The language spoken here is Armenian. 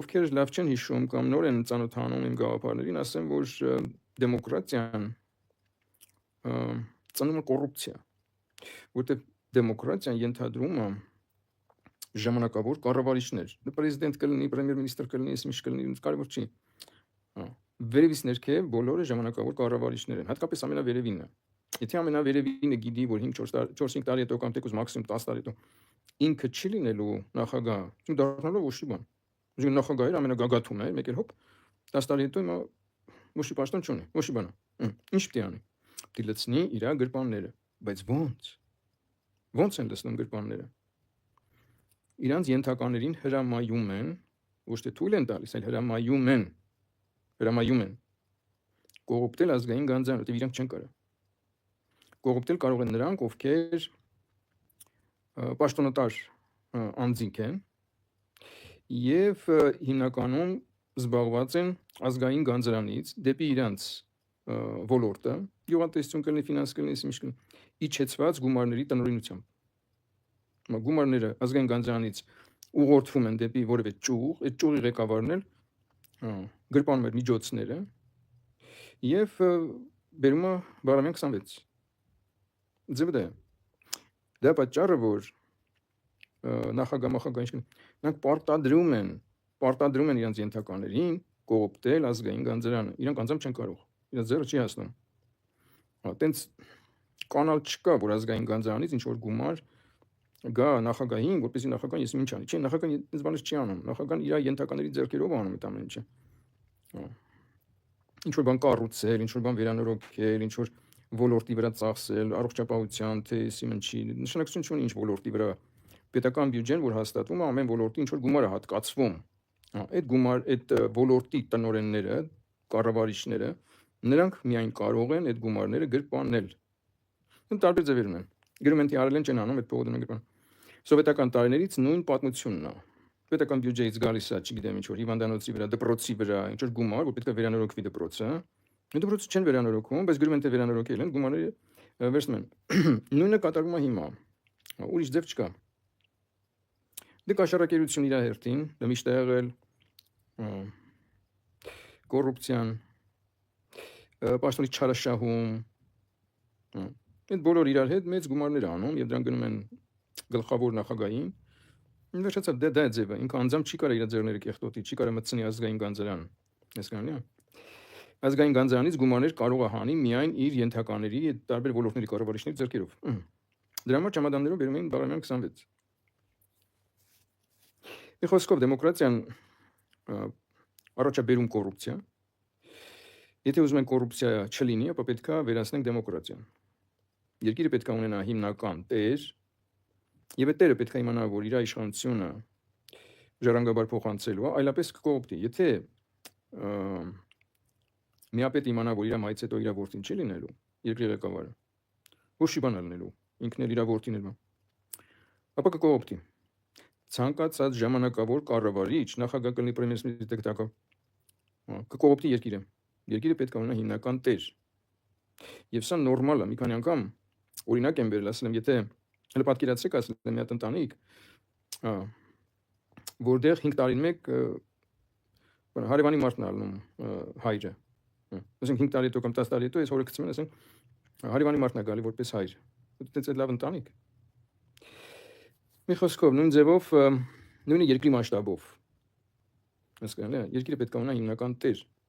ովքեր լավ չեն հիշում կամ նոր են ծանոթանում իմ գաղափարներին, ասեմ, որ դեմոկրատիան ծնում է կոռուպցիա, որտեղ դեմոկրատիան ենթադրում է ժամանակավոր կառավարիչներ, պրեզիդենտ կլինի, պրեմիեր-մինիստրը կլինի, ինչ կլինի, կարևոր չի։ Վերևից ներքև բոլորը ժամանակավոր կառավարիչներ են, հատկապես ամենավերևինը։ Եթե ամենավերևինը գիտի, որ 4-5 տարի հետո կամ թեկուզ մաքսիմում 10 տարի հետո ինքը չի լինելու նախագահ, ու դառնալու ոչի բան։ Ուժի նախագահը ամենագագաթում է, մեկ էլ հոп 10 տարի հետո հիմա ոչի պաշտոն չունի, ոչի բան։ Ինչ պիտի անի։ Պիտի լցնի իր գրպանները, բայց ո՞նց են լցնում գրպանները։ Իրանց ենթականերին հրամայում են, ոչ թե թույլ են տալիս, այլ հրամայում են կողոպտել ազգային գանձարանը, որտեղ իրանք չեն կարող։ Կողոպտել կարող են նրանք, ովքեր պաշտոնատար անձինք են եւ հիմնականում զբաղված են ազգային գանձարանից դեպի իրանց ոլորտը, գյուղատնտեսություն կլինի, ֆինանս կլինի, ինչ կլինի, իջեցված գումարների տնօրինությամբ։ Գումարները ազգային գանձարանից ուղղորդվում են դեպի որևէ ճյուղ, այդ ճյուղի ղեկավարն էլ գրպանում է միջոցները եւ բերում է Բարամյան 26։ Ձևը դա է։ Դա պատճառը, որ նախագահ նրանք պարտադրում են իրենց ենթականերին կողոպտել ազգային գանձարանը։ Իրանք անձամբ չեն կարող։ Իրենց ձեռը չի հասնում։ Այտենց կանալ չկա, որ ազգային գանձարանից ինչ որ գումար գա նախագահին, որպեսզի նախագահան ես ինչ անի։ Չէ, նախագահան այս բանը չի անում։ Նախագահան իր ենթականների ձեռքերով անում այդ ամեն ինչը։ Ինչ որ բան կառուցել, ինչ որ բան վերանորոգել, ինչ որ ոլորտի վրա ծախսել, առողջապահության, թե սիմնչի, նշանակություն չունի ինչ ոլորտի վրա։ Պետական բյուջեն, որ հաստատվում է, ամեն ոլորտի ինչ որ գումար է հատկացվում։ Այդ ոլորտի տնօրենները, կառավարիչները, նրանք միայն կարող են այդ գումարները գրպանել։ Տարբեր ձևեր ունեն։ Գրում են թե արել են չեն անում այդ փողը գրպան։ Սովետական տարիներից նույն պատմությունն է։ Պետական բյուջեից գալիս է, չգիտեմ, ինչ որ հիվանդանոցի վրա, դպրոցի վրա, ինչ որ գումար, որ պետք է վերանորոգվի դպրոցը, դպրոցը չեն վերանորոգում, բայց գրում են թե վերանորոգել են, գումարները վերցնում են։ Նույնը կատարվում է հիմա։ Ուրիշ ձև չկա։ Դե կաշառակերություն իր հերթին, դա միշտ է եղել կոռուպցիան, պաշտոնի չարաշահում, այդ բոլոր իրար հետ մեծ գումարներ անում եւ դրանք գնում են գլխավոր նախագահին։ Վերջացավ դա է ձևը, ինքը անձամբ չի կարող իր ձեռները կեղտոտի, չի կարող մտցնի ազգային գանձարան։ Հասկանալի է։ Ազգային գանձարանից գումարներ կարող է հանի միայն իր ենթակաների, տարբեր ոլորտների կառավարիչների ձեռքերով։ Դրա համար ճամադաններով բերում էին Բարամյան 26։ Մի խոսքով դեմոկրատիան առաջաբերում կոռուպցիա։ Եթե ուզում են կոռուպցիա չլինի, ապա պետք է վերացնենք դեմոկրատիան։ Երկիրը պետք է ունենա հիմնական տեր, եւ այդ տերը պետք է իմանա, որ իր իշխանությունը ժառանգաբար փոխանցելու է, այլապես կկողոպտի։ Եթե միապետ իմանա, որ իր մայից հետո իր որդին չի լինելու, երկրի ղեկավարը, ոչի բան լինելու, ինքն էլ իր որդին էլ, ապա կկողոպտի։ Ցանկացած ժամանակավոր կառավարիչ, նախագահ կլինի, պրեմիեր-մինիստրի դեկտակով, կկողոպտի երկիրը։ Երկիրը պետք է ունենա հիմնական տեր։ Եվ սա նորմալ է, մի քանի անգամ օրինակ եմ բերել, ասել եմ, եթե հələ պատկերացրեք, ասել եմ, մի հատ ընտանիք, որտեղ 5 տարին մեկ հարևանի մարդն է ալնում հայրը։ Ասենք 5 տարի հետո կամ 10 տարի հետո այս հորը գցում են, ասենք հարևանի մարդն է գալի որպես հայր։ Այդպես լավ ընտանիք։ Մի խոսքով նույն ձևով, նույնը երկրի մասշտաբով։ Հասկանալի է, երկիրը պետք է ունենա հիմնական տեր։